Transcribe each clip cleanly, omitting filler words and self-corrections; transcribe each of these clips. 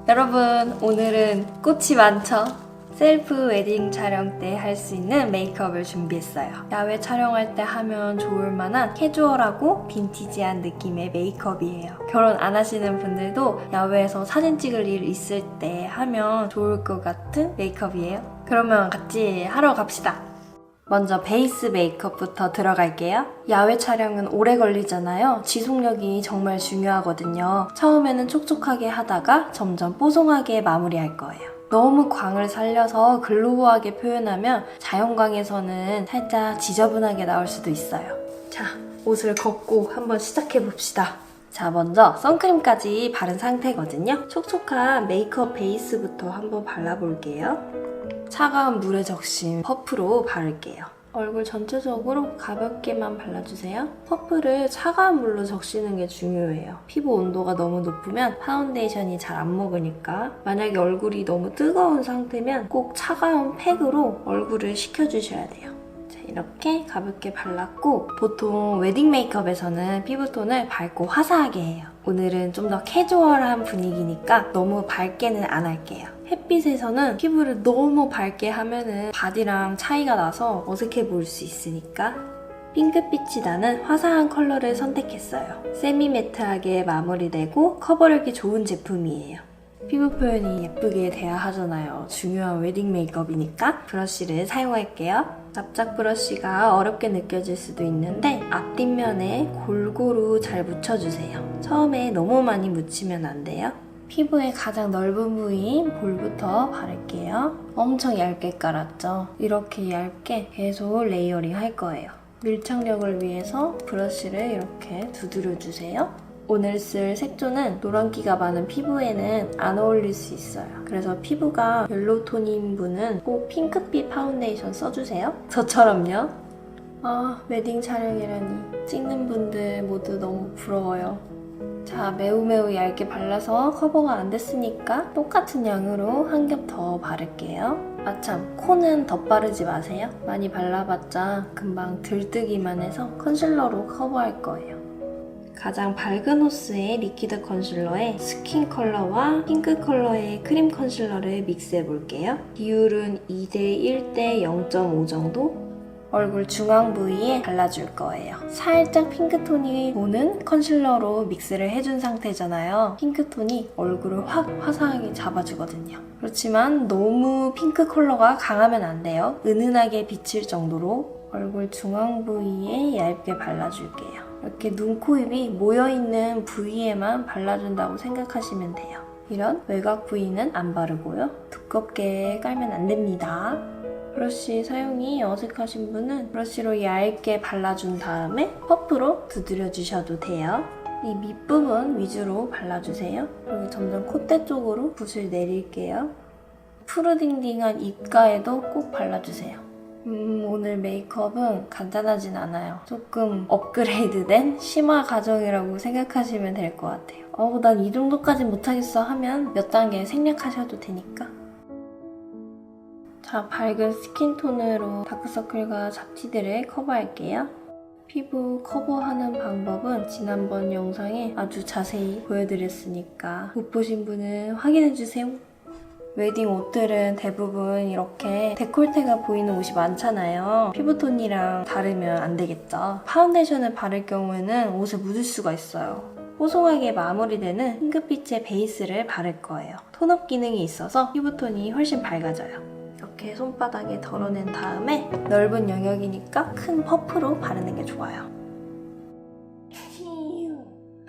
여러분, 오늘은 꽃이 많죠? 셀프 웨딩 촬영 때 할 수 있는 메이크업을 준비했어요. 야외 촬영할 때 하면 좋을 만한 캐주얼하고 빈티지한 느낌의 메이크업이에요. 결혼 안 하시는 분들도 야외에서 사진 찍을 일 있을 때 하면 좋을 것 같은 메이크업이에요. 그러면 같이 하러 갑시다. 먼저 베이스 메이크업부터 들어갈게요. 야외 촬영은 오래 걸리잖아요. 지속력이 정말 중요하거든요. 처음에는 촉촉하게 하다가 점점 뽀송하게 마무리할 거예요. 너무 광을 살려서 글로우하게 표현하면 자연광에서는 살짝 지저분하게 나올 수도 있어요. 자, 옷을 걷고 한번 시작해봅시다. 자, 먼저 선크림까지 바른 상태거든요. 촉촉한 메이크업 베이스부터 한번 발라볼게요. 차가운 물에 적신 퍼프로 바를게요. 얼굴 전체적으로 가볍게만 발라주세요. 퍼프를 차가운 물로 적시는 게 중요해요. 피부 온도가 너무 높으면 파운데이션이 잘 안 먹으니까 만약에 얼굴이 너무 뜨거운 상태면 꼭 차가운 팩으로 얼굴을 식혀주셔야 돼요. 자, 이렇게 가볍게 발랐고 보통 웨딩 메이크업에서는 피부톤을 밝고 화사하게 해요. 오늘은 좀 더 캐주얼한 분위기니까 너무 밝게는 안 할게요. 햇빛에서는 피부를 너무 밝게 하면은 바디랑 차이가 나서 어색해 보일 수 있으니까 핑크빛이 나는 화사한 컬러를 선택했어요. 세미 매트하게 마무리되고 커버력이 좋은 제품이에요. 피부 표현이 예쁘게 돼야 하잖아요. 중요한 웨딩 메이크업이니까 브러쉬를 사용할게요. 납작 브러쉬가 어렵게 느껴질 수도 있는데 앞뒷면에 골고루 잘 묻혀주세요. 처음에 너무 많이 묻히면 안 돼요. 피부의 가장 넓은 부위인 볼부터 바를게요. 엄청 얇게 깔았죠? 이렇게 얇게 계속 레이어링 할 거예요. 밀착력을 위해서 브러쉬를 이렇게 두드려주세요. 오늘 쓸 색조는 노란기가 많은 피부에는 안 어울릴 수 있어요. 그래서 피부가 옐로우 톤인 분은 꼭 핑크빛 파운데이션 써주세요. 저처럼요. 아, 웨딩 촬영이라니. 찍는 분들 모두 너무 부러워요. 자, 매우 얇게 발라서 커버가 안 됐으니까 똑같은 양으로 한 겹 더 바를게요. 아참, 코는 덧바르지 마세요. 많이 발라봤자 금방 들뜨기만 해서 컨실러로 커버할 거예요. 가장 밝은 호스의 리퀴드 컨실러에 스킨 컬러와 핑크 컬러의 크림 컨실러를 믹스해 볼게요. 비율은 2대 1대 0.5 정도? 얼굴 중앙 부위에 발라줄 거예요. 살짝 핑크톤이 도는 컨실러로 믹스를 해준 상태잖아요. 핑크톤이 얼굴을 확 화사하게 잡아주거든요. 그렇지만 너무 핑크 컬러가 강하면 안 돼요. 은은하게 비칠 정도로 얼굴 중앙 부위에 얇게 발라줄게요. 이렇게 눈, 코, 입이 모여있는 부위에만 발라준다고 생각하시면 돼요. 이런 외곽 부위는 안 바르고요. 두껍게 깔면 안 됩니다. 브러쉬 사용이 어색하신 분은 브러쉬로 얇게 발라준 다음에 퍼프로 두드려주셔도 돼요. 이 밑부분 위주로 발라주세요. 그리고 점점 콧대 쪽으로 붓을 내릴게요. 푸르딩딩한 입가에도 꼭 발라주세요. 오늘 메이크업은 간단하진 않아요. 조금 업그레이드된 심화 과정이라고 생각하시면 될 것 같아요. 난 이 정도까진 못하겠어 하면 몇 단계 생략하셔도 되니까. 자, 밝은 스킨톤으로 다크서클과 잡티들을 커버할게요. 피부 커버하는 방법은 지난번 영상에 아주 자세히 보여드렸으니까 못 보신 분은 확인해주세요. 웨딩 옷들은 대부분 이렇게 데콜테가 보이는 옷이 많잖아요. 피부톤이랑 다르면 안 되겠죠. 파운데이션을 바를 경우에는 옷에 묻을 수가 있어요. 뽀송하게 마무리되는 핑크빛의 베이스를 바를 거예요. 톤업 기능이 있어서 피부톤이 훨씬 밝아져요. 이렇게 손바닥에 덜어낸 다음에 넓은 영역이니까 큰 퍼프로 바르는 게 좋아요.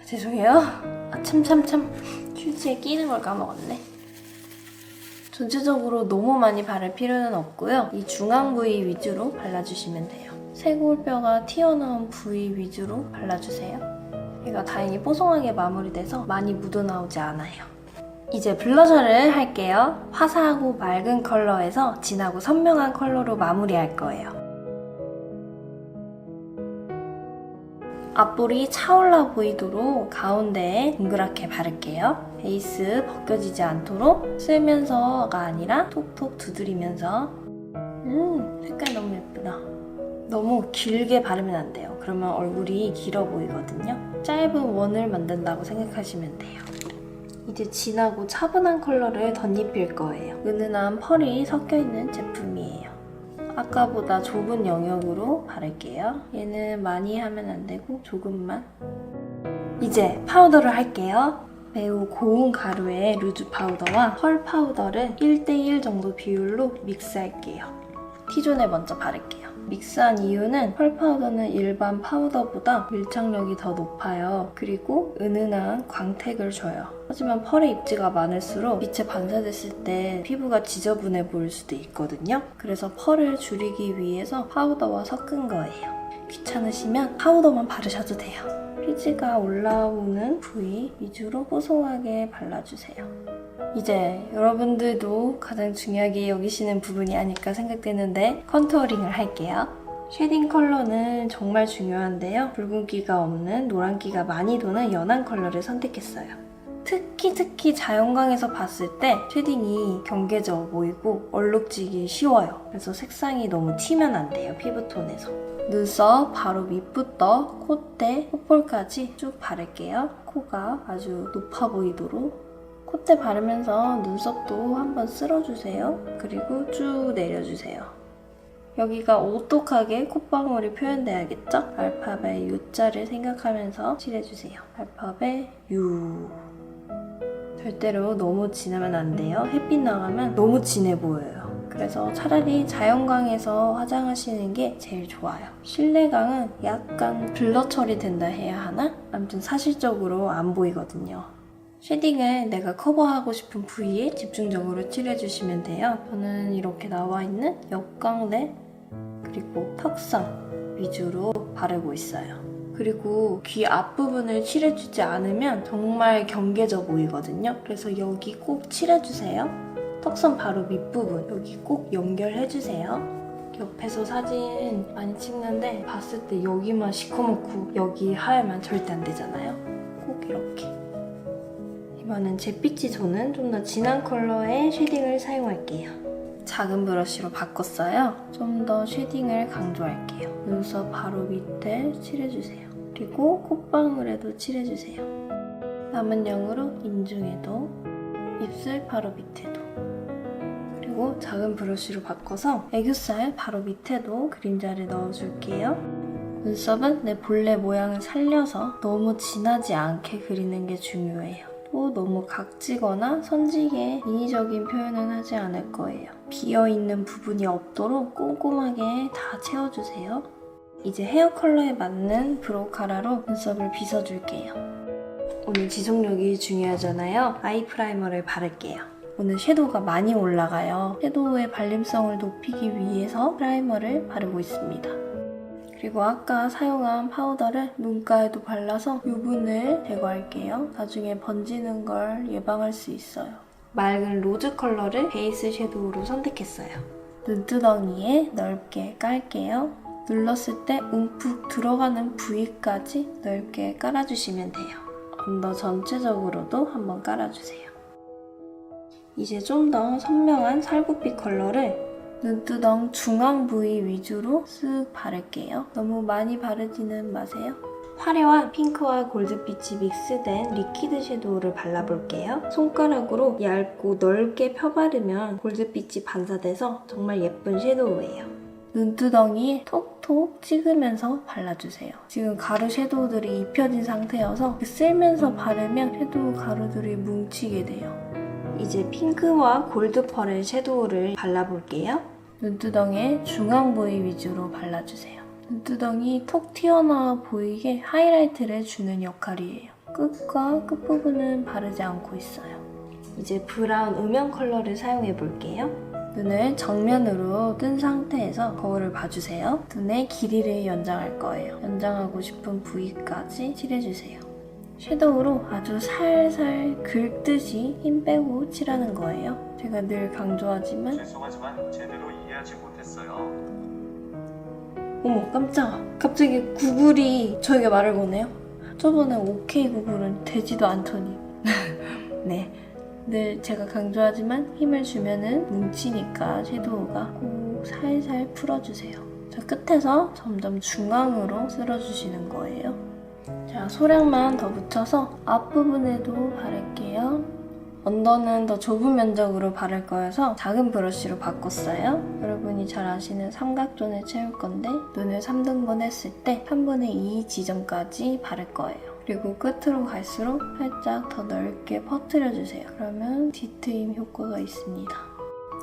죄송해요. 참. 휴지에 끼는 걸 까먹었네. 전체적으로 너무 많이 바를 필요는 없고요. 이 중앙 부위 위주로 발라주시면 돼요. 쇄골뼈가 튀어나온 부위 위주로 발라주세요. 얘가 다행히 뽀송하게 마무리돼서 많이 묻어나오지 않아요. 이제 블러셔를 할게요. 화사하고 맑은 컬러에서 진하고 선명한 컬러로 마무리할 거예요. 앞볼이 차올라 보이도록 가운데에 동그랗게 바를게요. 베이스 벗겨지지 않도록 쓸면서가 아니라 톡톡 두드리면서 색깔 너무 예쁘다. 너무 길게 바르면 안 돼요. 그러면 얼굴이 길어 보이거든요. 짧은 원을 만든다고 생각하시면 돼요. 이제 진하고 차분한 컬러를 덧입힐 거예요. 은은한 펄이 섞여있는 제품이에요. 아까보다 좁은 영역으로 바를게요. 얘는 많이 하면 안 되고 조금만. 이제 파우더를 할게요. 매우 고운 가루에 루즈 파우더와 펄 파우더를 1대1 정도 비율로 믹스할게요. T존에 먼저 바를게요. 믹스한 이유는 펄 파우더는 일반 파우더보다 밀착력이 더 높아요. 그리고 은은한 광택을 줘요. 하지만 펄의 입지가 많을수록 빛에 반사됐을 때 피부가 지저분해 보일 수도 있거든요. 그래서 펄을 줄이기 위해서 파우더와 섞은 거예요. 귀찮으시면 파우더만 바르셔도 돼요. 피지가 올라오는 부위 위주로 뽀송하게 발라주세요. 이제 여러분들도 가장 중요하게 여기시는 부분이 아닐까 생각되는데 컨투어링을 할게요. 쉐딩 컬러는 정말 중요한데요. 붉은기가 없는 노란기가 많이 도는 연한 컬러를 선택했어요. 특히 자연광에서 봤을 때 쉐딩이 경계져 보이고 얼룩지기 쉬워요. 그래서 색상이 너무 튀면 안 돼요, 피부톤에서. 눈썹 바로 밑부터 콧대, 콧볼까지 쭉 바를게요. 코가 아주 높아 보이도록. 콧대 바르면서 눈썹도 한번 쓸어주세요. 그리고 쭉 내려주세요. 여기가 오똑하게 콧방울이 표현돼야겠죠? 알파벳 U자를 생각하면서 칠해주세요. 알파벳 U. 절대로 너무 진하면 안 돼요. 햇빛 나가면 너무 진해 보여요. 그래서 차라리 자연광에서 화장하시는 게 제일 좋아요. 실내광은 약간 블러 처리된다 해야 하나? 아무튼 사실적으로 안 보이거든요. 쉐딩을 내가 커버하고 싶은 부위에 집중적으로 칠해주시면 돼요. 저는 이렇게 나와 있는 옆광대 그리고 턱선 위주로 바르고 있어요. 그리고 귀 앞부분을 칠해주지 않으면 정말 경계져 보이거든요. 그래서 여기 꼭 칠해주세요. 턱선 바로 밑부분 여기 꼭 연결해주세요. 옆에서 사진 많이 찍는데 봤을 때 여기만 시커멓고 여기 하얘면 절대 안 되잖아요. 꼭 이렇게. 이번엔 잿빛이 도는 좀 더 진한 컬러의 쉐딩을 사용할게요. 작은 브러쉬로 바꿨어요. 좀 더 쉐딩을 강조할게요. 눈썹 바로 밑에 칠해주세요. 그리고 콧방울에도 칠해주세요. 남은 양으로 인중에도, 입술 바로 밑에도. 그리고 작은 브러쉬로 바꿔서 애교살 바로 밑에도 그림자를 넣어줄게요. 눈썹은 내 본래 모양을 살려서 너무 진하지 않게 그리는 게 중요해요. 또 너무 각지거나 선지게 인위적인 표현은 하지 않을 거예요. 비어있는 부분이 없도록 꼼꼼하게 다 채워주세요. 이제 헤어 컬러에 맞는 브로우 카라로 눈썹을 빗어줄게요. 오늘 지속력이 중요하잖아요. 아이 프라이머를 바를게요. 오늘 섀도우가 많이 올라가요. 섀도우의 발림성을 높이기 위해서 프라이머를 바르고 있습니다. 그리고 아까 사용한 파우더를 눈가에도 발라서 유분을 제거할게요. 나중에 번지는 걸 예방할 수 있어요. 맑은 로즈 컬러를 베이스 섀도우로 선택했어요. 눈두덩이에 넓게 깔게요. 눌렀을 때 움푹 들어가는 부위까지 넓게 깔아주시면 돼요. 언더 전체적으로도 한번 깔아주세요. 이제 좀 더 선명한 살구빛 컬러를 눈두덩 중앙 부위 위주로 쓱 바를게요. 너무 많이 바르지는 마세요. 화려한 핑크와 골드빛이 믹스된 리퀴드 섀도우를 발라볼게요. 손가락으로 얇고 넓게 펴바르면 골드빛이 반사돼서 정말 예쁜 섀도우예요. 눈두덩이에 톡톡 찍으면서 발라주세요. 지금 가루 섀도우들이 입혀진 상태여서 쓸면서 바르면 섀도우 가루들이 뭉치게 돼요. 이제 핑크와 골드 펄의 섀도우를 발라볼게요. 눈두덩이의 중앙 부위 위주로 발라주세요. 눈두덩이 톡 튀어나와 보이게 하이라이트를 주는 역할이에요. 끝과 끝부분은 바르지 않고 있어요. 이제 브라운 음영 컬러를 사용해볼게요. 눈을 정면으로 뜬 상태에서 거울을 봐주세요. 눈의 길이를 연장할 거예요. 연장하고 싶은 부위까지 칠해주세요. 섀도우로 아주 살살 긁듯이 힘 빼고 칠하는 거예요. 제가 늘 강조하지만 죄송하지만 제대로 이해하지 못했어요. 어머 깜짝아. 갑자기 구글이 저에게 말을 거네요. 저번에 OK 구글은 되지도 않더니 네, 늘 제가 강조하지만 힘을 주면은 뭉치니까 섀도우가 꼭 살살 풀어주세요. 자, 끝에서 점점 중앙으로 쓸어주시는 거예요. 자, 소량만 더 묻혀서 앞부분에도 바를게요. 언더는 더 좁은 면적으로 바를 거여서 작은 브러쉬로 바꿨어요. 여러분이 잘 아시는 삼각존을 채울 건데 눈을 3등분 했을 때 3분의 2 지점까지 바를 거예요. 그리고 끝으로 갈수록 살짝 더 넓게 퍼뜨려주세요. 그러면 뒤트임 효과가 있습니다.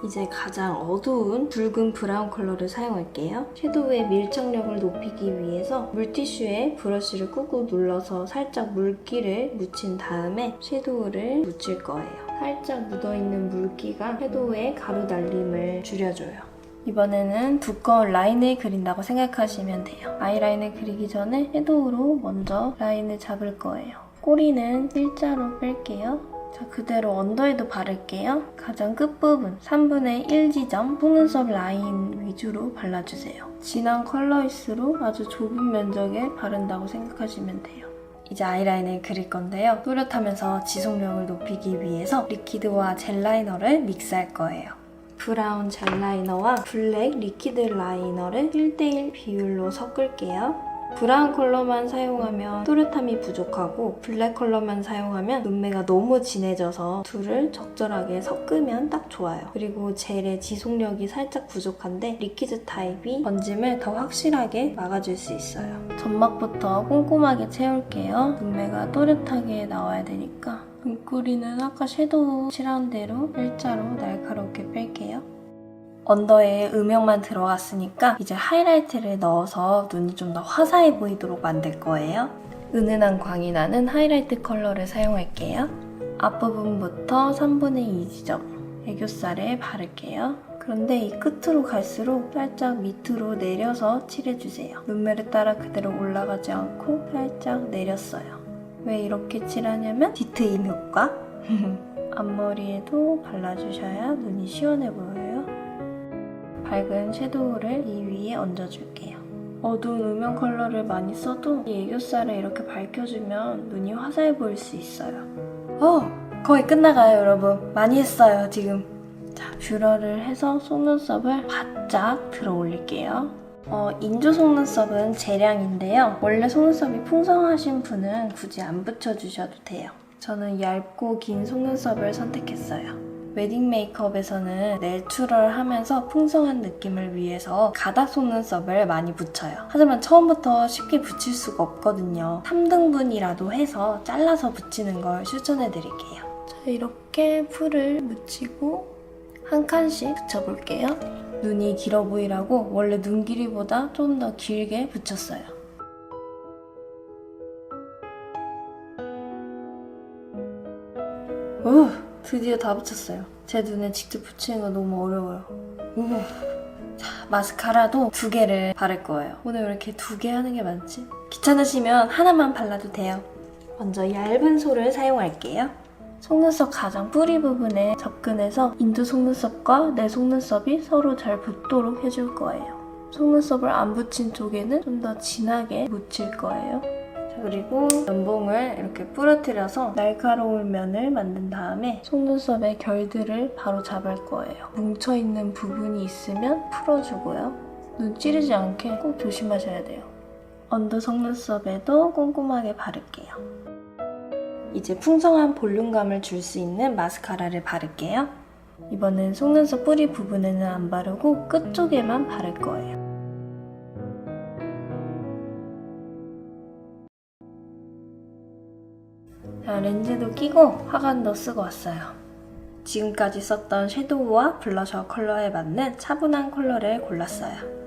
이제 가장 어두운 붉은 브라운 컬러를 사용할게요. 섀도우의 밀착력을 높이기 위해서 물티슈에 브러쉬를 꾹꾹 눌러서 살짝 물기를 묻힌 다음에 섀도우를 묻힐 거예요. 살짝 묻어있는 물기가 섀도우의 가루 날림을 줄여줘요. 이번에는 두꺼운 라인을 그린다고 생각하시면 돼요. 아이라인을 그리기 전에 섀도우로 먼저 라인을 잡을 거예요. 꼬리는 일자로 뺄게요. 자, 그대로 언더에도 바를게요. 가장 끝부분 3분의 1 지점 속눈썹 라인 위주로 발라주세요. 진한 컬러일수록 아주 좁은 면적에 바른다고 생각하시면 돼요. 이제 아이라인을 그릴 건데요. 또렷하면서 지속력을 높이기 위해서 리퀴드와 젤 라이너를 믹스할 거예요. 브라운 젤 라이너와 블랙 리퀴드 라이너를 1대1 비율로 섞을게요. 브라운 컬러만 사용하면 또렷함이 부족하고 블랙 컬러만 사용하면 눈매가 너무 진해져서 둘을 적절하게 섞으면 딱 좋아요. 그리고 젤의 지속력이 살짝 부족한데 리퀴드 타입이 번짐을 더 확실하게 막아줄 수 있어요. 점막부터 꼼꼼하게 채울게요. 눈매가 또렷하게 나와야 되니까 눈꼬리는 아까 섀도우 칠한 대로 일자로 날카롭게 뺄게요. 언더에 음영만 들어갔으니까 이제 하이라이트를 넣어서 눈이 좀 더 화사해 보이도록 만들 거예요. 은은한 광이 나는 하이라이트 컬러를 사용할게요. 앞부분부터 3분의 2 지점 애교살에 바를게요. 그런데 이 끝으로 갈수록 살짝 밑으로 내려서 칠해주세요. 눈매를 따라 그대로 올라가지 않고 살짝 내렸어요. 왜 이렇게 칠하냐면 뒤트임 효과. 앞머리에도 발라주셔야 눈이 시원해 보여요. 밝은 섀도우를 이 위에 얹어줄게요. 어두운 음영 컬러를 많이 써도 이 애교살을 이렇게 밝혀주면 눈이 화사해 보일 수 있어요. 거의 끝나가요, 여러분. 많이 했어요, 지금. 자, 뷰러를 해서 속눈썹을 바짝 들어 올릴게요. 인조 속눈썹은 재량인데요. 원래 속눈썹이 풍성하신 분은 굳이 안 붙여주셔도 돼요. 저는 얇고 긴 속눈썹을 선택했어요. 웨딩 메이크업에서는 내추럴하면서 풍성한 느낌을 위해서 가닥 속눈썹을 많이 붙여요. 하지만 처음부터 쉽게 붙일 수가 없거든요. 3등분이라도 해서 잘라서 붙이는 걸 추천해드릴게요. 자, 이렇게 풀을 묻히고 한 칸씩 붙여볼게요. 눈이 길어 보이라고 원래 눈 길이보다 좀 더 길게 붙였어요. 드디어 다 붙였어요. 제 눈에 직접 붙이는 거 너무 어려워요. 자, 마스카라도 2개를 바를 거예요. 오늘 왜 이렇게 2개 하는 게 많지? 귀찮으시면 하나만 발라도 돼요. 먼저 얇은 솔을 사용할게요. 속눈썹 가장 뿌리 부분에 접근해서 인조 속눈썹과 내 속눈썹이 서로 잘 붙도록 해줄 거예요. 속눈썹을 안 붙인 쪽에는 좀 더 진하게 묻힐 거예요. 자, 그리고 면봉을 이렇게 부러뜨려서 날카로운 면을 만든 다음에 속눈썹의 결들을 바로 잡을 거예요. 뭉쳐있는 부분이 있으면 풀어주고요. 눈 찌르지 않게 꼭 조심하셔야 돼요. 언더 속눈썹에도 꼼꼼하게 바를게요. 이제 풍성한 볼륨감을 줄 수 있는 마스카라를 바를게요. 이번엔 속눈썹 뿌리 부분에는 안 바르고 끝쪽에만 바를 거예요. 자, 렌즈도 끼고 화관도 쓰고 왔어요. 지금까지 썼던 섀도우와 블러셔 컬러에 맞는 차분한 컬러를 골랐어요.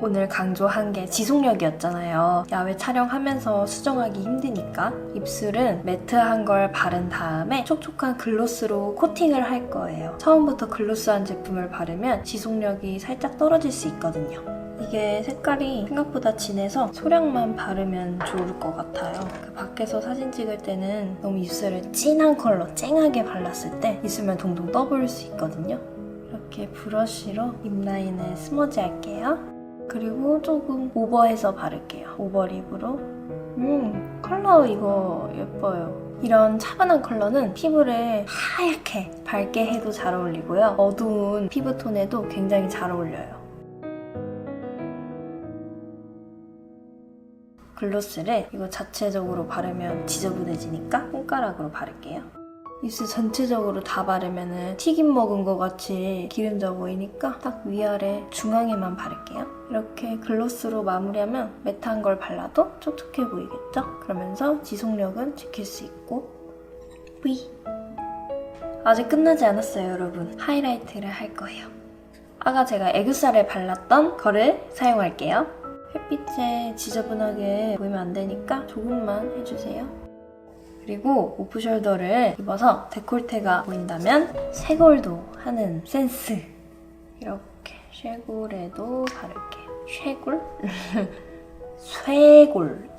오늘 강조한 게 지속력이었잖아요. 야외 촬영하면서 수정하기 힘드니까. 입술은 매트한 걸 바른 다음에 촉촉한 글로스로 코팅을 할 거예요. 처음부터 글로스한 제품을 바르면 지속력이 살짝 떨어질 수 있거든요. 이게 색깔이 생각보다 진해서 소량만 바르면 좋을 것 같아요. 그 밖에서 사진 찍을 때는 너무 입술을 진한 컬러 쨍하게 발랐을 때 입술면 동동 떠보일 수 있거든요. 이렇게 브러쉬로 립 라인을 스머지 할게요. 그리고 조금 오버해서 바를게요. 오버립으로. 컬러 이거 예뻐요. 이런 차분한 컬러는 피부를 하얗게 밝게 해도 잘 어울리고요. 어두운 피부톤에도 굉장히 잘 어울려요. 글로스를 이거 자체적으로 바르면 지저분해지니까 손가락으로 바를게요. 입술 전체적으로 다 바르면은 튀김 먹은 것 같이 기름져 보이니까 딱 위아래 중앙에만 바를게요. 이렇게 글로스로 마무리하면 매트한 걸 발라도 촉촉해 보이겠죠? 그러면서 지속력은 지킬 수 있고 뿌이! 아직 끝나지 않았어요, 여러분. 하이라이트를 할 거예요. 아까 제가 애교살에 발랐던 거를 사용할게요. 햇빛에 지저분하게 보이면 안 되니까 조금만 해주세요. 그리고 오프숄더를 입어서 데콜테가 보인다면 쇄골도 하는 센스. 이렇게 쇄골에도 바를게요. 쇄골? 쇄골.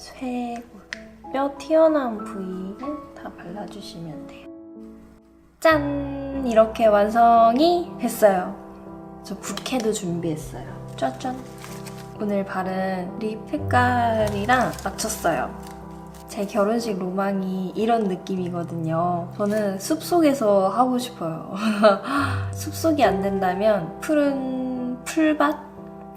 뼈 튀어나온 부위를 다 발라주시면 돼요. 짠! 이렇게 완성이 됐어요. 저 붓캐도 준비했어요. 짜잔! 오늘 바른 립 색깔이랑 맞췄어요. 제 결혼식 로망이 이런 느낌이거든요. 저는 숲속에서 하고 싶어요. 숲속이 안 된다면 푸른 풀밭?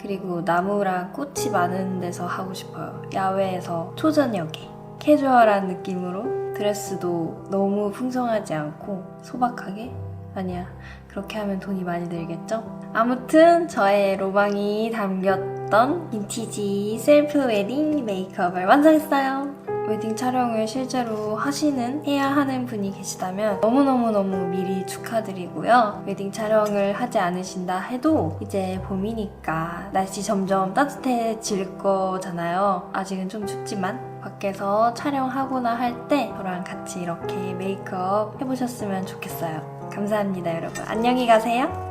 그리고 나무랑 꽃이 많은 데서 하고 싶어요. 야외에서 초저녁에 캐주얼한 느낌으로 드레스도 너무 풍성하지 않고 소박하게? 아니야, 그렇게 하면 돈이 많이 들겠죠? 아무튼 저의 로망이 담겼던 빈티지 셀프 웨딩 메이크업을 완성했어요. 웨딩 촬영을 실제로 해야 하는 분이 계시다면 너무너무너무 미리 축하드리고요. 웨딩 촬영을 하지 않으신다 해도 이제 봄이니까 날씨 점점 따뜻해질 거잖아요. 아직은 좀 춥지만 밖에서 촬영하거나 할 때 저랑 같이 이렇게 메이크업 해보셨으면 좋겠어요. 감사합니다, 여러분. 안녕히 가세요.